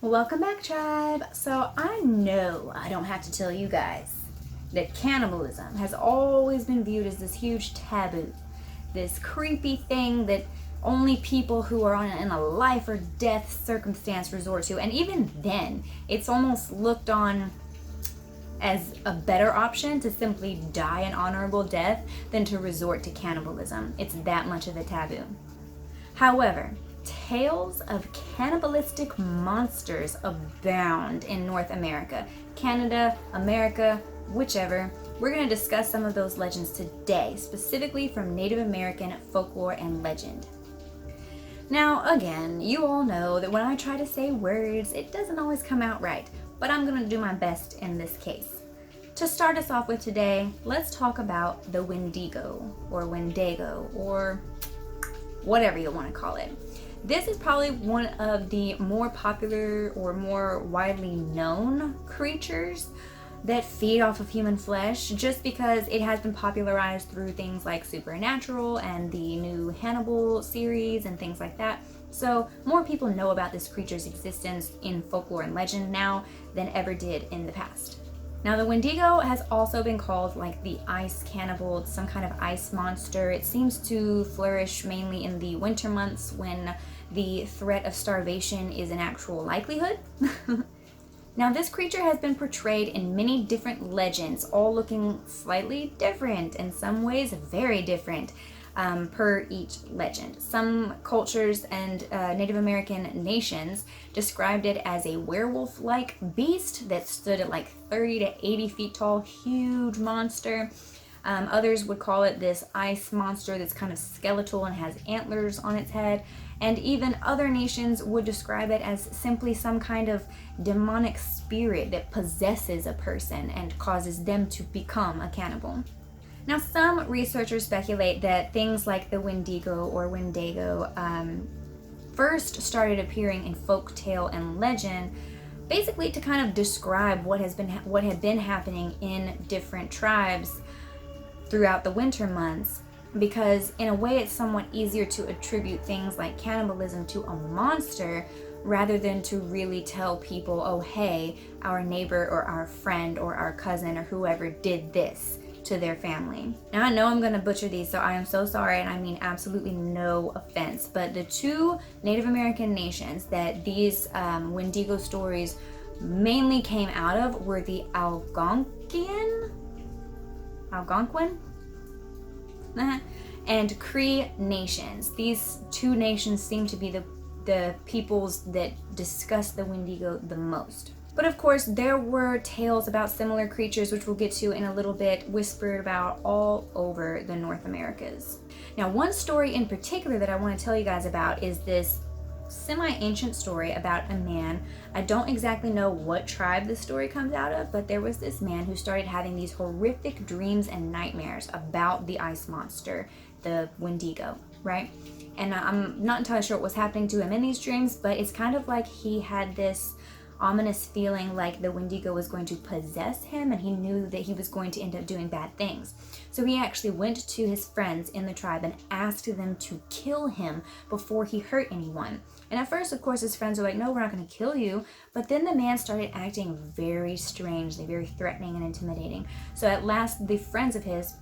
Welcome back, tribe. So I know I don't have to tell you guys that cannibalism has always been viewed as this huge taboo, this creepy thing that only people who are in a life or death circumstance resort to. And even then, it's almost looked on as a better option to simply die an honorable death than to resort to cannibalism. It's that much of a taboo. However, tales of cannibalistic monsters abound in North America, Canada, America, whichever. We're going to discuss some of those legends today, specifically from Native American folklore and legend. Now, again, you all know that when I try to say words, it doesn't always come out right, but I'm going to do my best in this case. To start us off with today, let's talk about the Wendigo, or whatever you want to call it. This is probably one of the more popular or more widely known creatures that feed off of human flesh, just because it has been popularized through things like Supernatural and the new Hannibal series and things like that. So more people know about this creature's existence in folklore and legend now than ever did in the past. Now, the Wendigo has also been called like the ice cannibal, some kind of ice monster. It seems to flourish mainly in the winter months when the threat of starvation is an actual likelihood. Now, this creature has been portrayed in many different legends, all looking slightly different, in some ways very different per each legend. Some cultures and Native American nations described it as a werewolf-like beast that stood at like 30 to 80 feet tall, huge monster. Others would call it this ice monster that's kind of skeletal and has antlers on its head. And even other nations would describe it as simply some kind of demonic spirit that possesses a person and causes them to become a cannibal. Now, some researchers speculate that things like the Wendigo or Wendigo first started appearing in folktale and legend, basically to kind of describe what had been happening in different tribes throughout the winter months, because in a way it's somewhat easier to attribute things like cannibalism to a monster rather than to really tell people, oh hey, our neighbor or our friend or our cousin or whoever did this to their family. Now, I know I'm gonna butcher these, so I am so sorry, and I mean absolutely no offense, but the two Native American nations that these Wendigo stories mainly came out of were the Algonquian and Cree nations. These two nations seem to be the peoples that discuss the Wendigo the most. But of course, there were tales about similar creatures, which we'll get to in a little bit, whispered about all over the North Americas. Now, one story in particular that I want to tell you guys about is this semi-ancient story about a man. I don't exactly know what tribe this story comes out of, but there was this man who started having these horrific dreams and nightmares about the ice monster, the Wendigo, right? And I'm not entirely sure what was happening to him in these dreams, but it's kind of like he had this ominous feeling like the Wendigo was going to possess him, and he knew that he was going to end up doing bad things. So he actually went to his friends in the tribe and asked them to kill him before he hurt anyone. And at first, of course, his friends were like, no, we're not going to kill you. But then the man started acting very strangely, very threatening and intimidating. So at last, the friends of his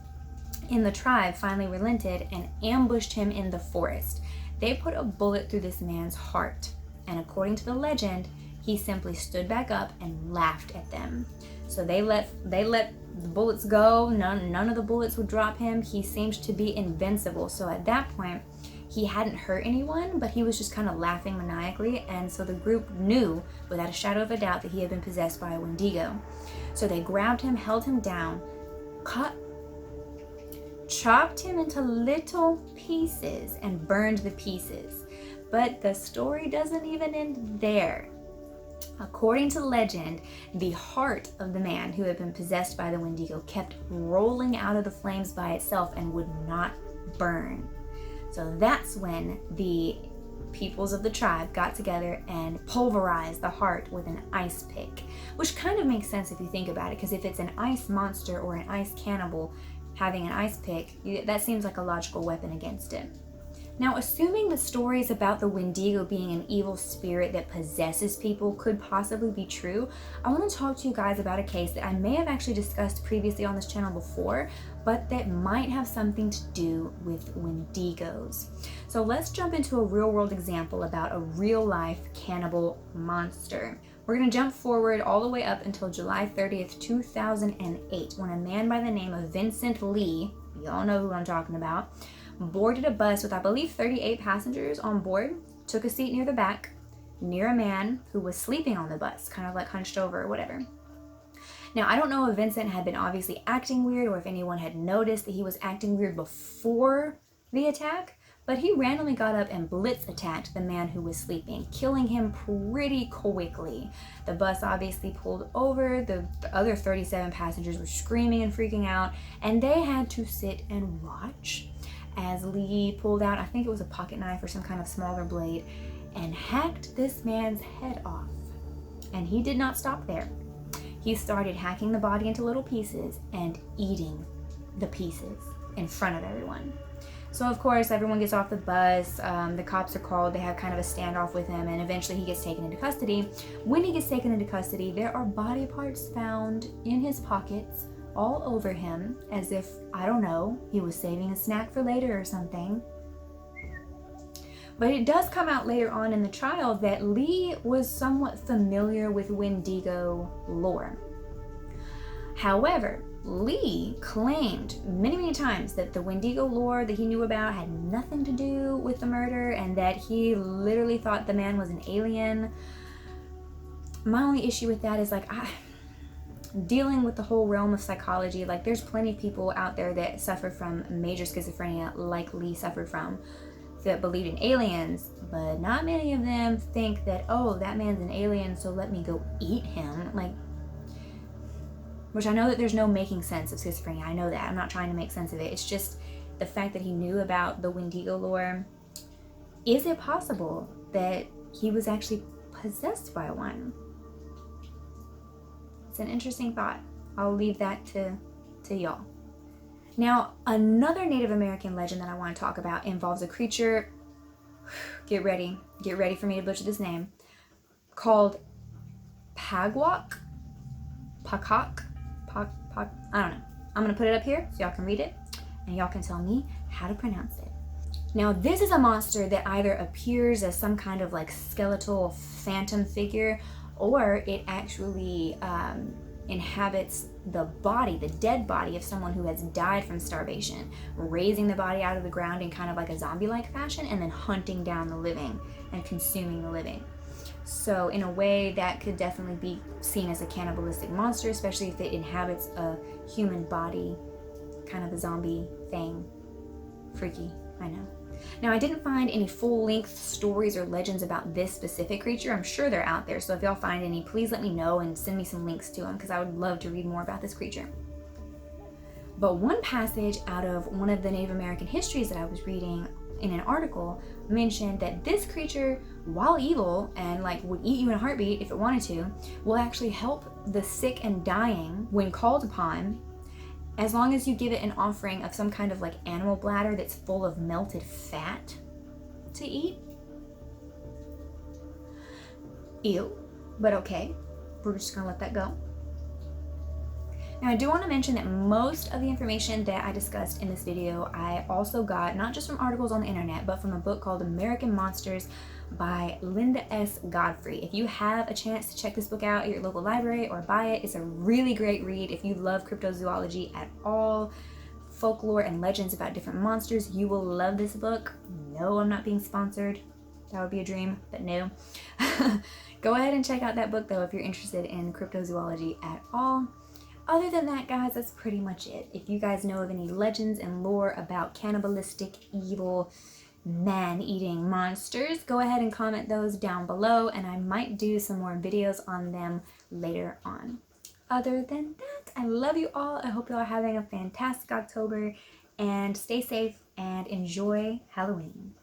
in the tribe finally relented and ambushed him in the forest. They put a bullet through this man's heart. And according to the legend, he simply stood back up and laughed at them. So they let the bullets go. None of the bullets would drop him. He seemed to be invincible. So at that point, he hadn't hurt anyone, but he was just kind of laughing maniacally. And so the group knew without a shadow of a doubt that he had been possessed by a Wendigo. So they grabbed him, held him down, chopped him into little pieces and burned the pieces. But the story doesn't even end there. According to legend, the heart of the man who had been possessed by the Wendigo kept rolling out of the flames by itself and would not burn. So that's when the peoples of the tribe got together and pulverized the heart with an ice pick, which kind of makes sense if you think about it, because if it's an ice monster or an ice cannibal having an ice pick, that seems like a logical weapon against it. Now, assuming the stories about the Wendigo being an evil spirit that possesses people could possibly be true, I want to talk to you guys about a case that I may have actually discussed previously on this channel before, but that might have something to do with Wendigos. So let's jump into a real world example about a real life cannibal monster. We're going to jump forward all the way up until July 30th, 2008, when a man by the name of Vincent Lee, y'all know who I'm talking about, boarded a bus with, I believe, 38 passengers on board, took a seat near the back, near a man who was sleeping on the bus, kind of like hunched over or whatever. Now, I don't know if Vincent had been obviously acting weird or if anyone had noticed that he was acting weird before the attack, but he randomly got up and blitz attacked the man who was sleeping, killing him pretty quickly. The bus obviously pulled over, the other 37 passengers were screaming and freaking out, and they had to sit and watch as Lee pulled out, I think it was a pocket knife or some kind of smaller blade, and hacked this man's head off. And he did not stop there. He started hacking the body into little pieces and eating the pieces in front of everyone. So of course, everyone gets off the bus, the cops are called, they have kind of a standoff with him, and eventually he gets taken into custody. When he gets taken into custody, there are body parts found in his pockets all over him, as if, I don't know, he was saving a snack for later or something. But it does come out later on in the trial that Lee was somewhat familiar with Wendigo lore. However, Lee claimed many times that the Wendigo lore that he knew about had nothing to do with the murder and that he literally thought the man was an alien. My only issue with that is, like, dealing with the whole realm of psychology, like, there's plenty of people out there that suffer from major schizophrenia like Lee suffered from, that believed in aliens, but not many of them think that, oh, that man's an alien, so let me go eat him. Like, which I know that there's no making sense of schizophrenia. I know that. I'm not trying to make sense of it. It's just the fact that he knew about the Wendigo lore. Is it possible that he was actually possessed by one? It's an interesting thought. I'll leave that to y'all. Now, another Native American legend that I want to talk about involves a creature, get ready for me to butcher this name, called Pauguk, Pahkahk, I don't know. I'm gonna put it up here so y'all can read it and y'all can tell me how to pronounce it. Now, this is a monster that either appears as some kind of like skeletal phantom figure, or it actually inhabits the body, the dead body of someone who has died from starvation, raising the body out of the ground in kind of like a zombie-like fashion, and then hunting down the living and consuming the living. So in a way, that could definitely be seen as a cannibalistic monster, especially if it inhabits a human body, kind of a zombie thing. Freaky, I know. Now, I didn't find any full-length stories or legends about this specific creature. I'm sure they're out there, so if y'all find any, please let me know and send me some links to them, because I would love to read more about this creature. But one passage out of one of the Native American histories that I was reading in an article mentioned that this creature, while evil and like would eat you in a heartbeat if it wanted to, will actually help the sick and dying when called upon, as long as you give it an offering of some kind of like animal bladder that's full of melted fat to eat. Ew, but okay, we're just gonna let that go. Now, I do want to mention that most of the information that I discussed in this video, I also got not just from articles on the internet, but from a book called American Monsters by Linda S. Godfrey. If you have a chance to check this book out at your local library or buy it, it's a really great read. If you love cryptozoology at all, folklore and legends about different monsters, you will love this book. No, I'm not being sponsored. That would be a dream, but no. Go ahead and check out that book though if you're interested in cryptozoology at all. Other than that, guys, that's pretty much it. If you guys know of any legends and lore about cannibalistic, evil, man-eating monsters, go ahead and comment those down below, and I might do some more videos on them later on. Other than that, I love you all. I hope you all are having a fantastic October, and stay safe and enjoy Halloween.